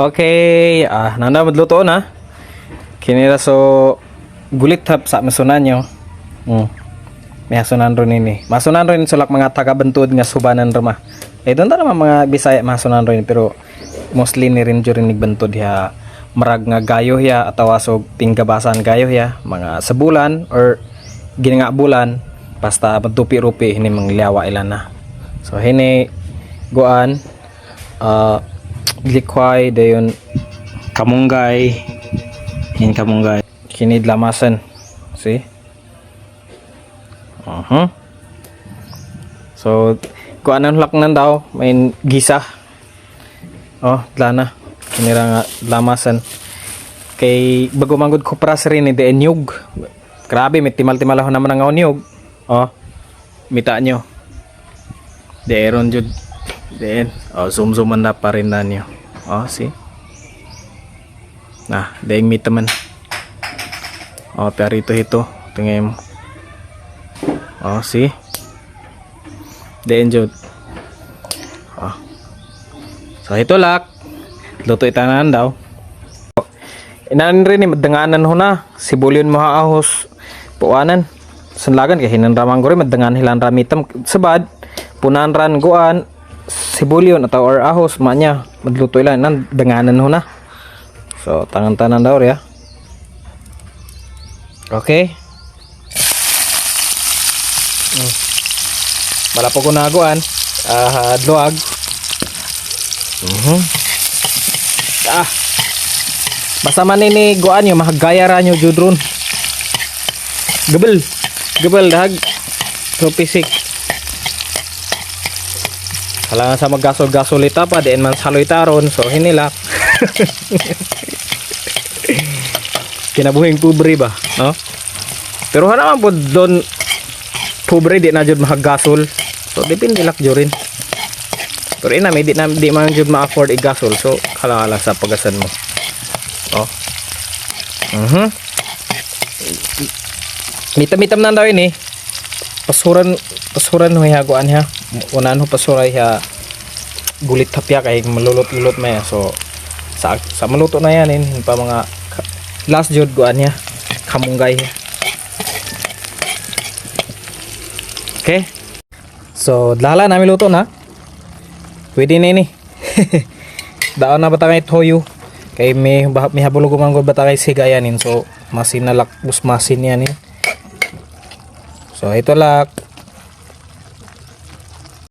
Okay, nanda madluto na. Kinira so gulit hap sa masunan nyo. May hasunan ron ini. Masunan ron sulak mga taga-bantod nga subanan rama. Doon ta naman mga Bisaya masunan ron pero mostly ni rin jud rin bantod ya marag nga gayo ya atawa so pinggabasan gayo ya mga sa bulan or gini nga bulan basta magtupi-rupi hini mangliawa ilan na. So hini guan likway dayon kamunggay hin kamunggay kinid lamasan see so kuan ang laknan daw may gisa lana kinira nga lamasan kay bago manggod kupras rin ni nyug grabe may timal-timal ako naman ang nyug mita nyo deron jud then zoom-zooman na pa rin na nyo see daing meet man pero ito tingin mo see then jud so ito lak luto itanan daw inanin rin madanganan ho na sibulyon mo haahos puwanan sanlagan kay hinanramang ko rin madangan hilan ramitam sabad punan ran guan sibulyon atau or ahos manya magluto ilan nan danganan ho na so tangan-tanan daw ya okay bala po ko naguan adluag basta man ini guan nyo mahagaya ra nyo judron gebel dahag so pisik kailangan sa maggasol-gasol ita pa diin man saloy taron so hinilak kinabuhing pobre ba pero hanaman po doon pobre di na jud mahaggasol so depende lak jud rin pero inami di man jud ma-afford i-gasol so kala sa pagasan mo mitam-mitam na daw ini pasuran ho haguan ha unan ho pasuray ha gulit tapya kay malulot-lulot may so sa maluto na yan pa mga last jud guan niya kamunggay okay so lala namin luto na pwede na ini daon na bata kay toyo kay may habulog umangod bata kay sigayanin so masin na lakbus masin yan so ito lak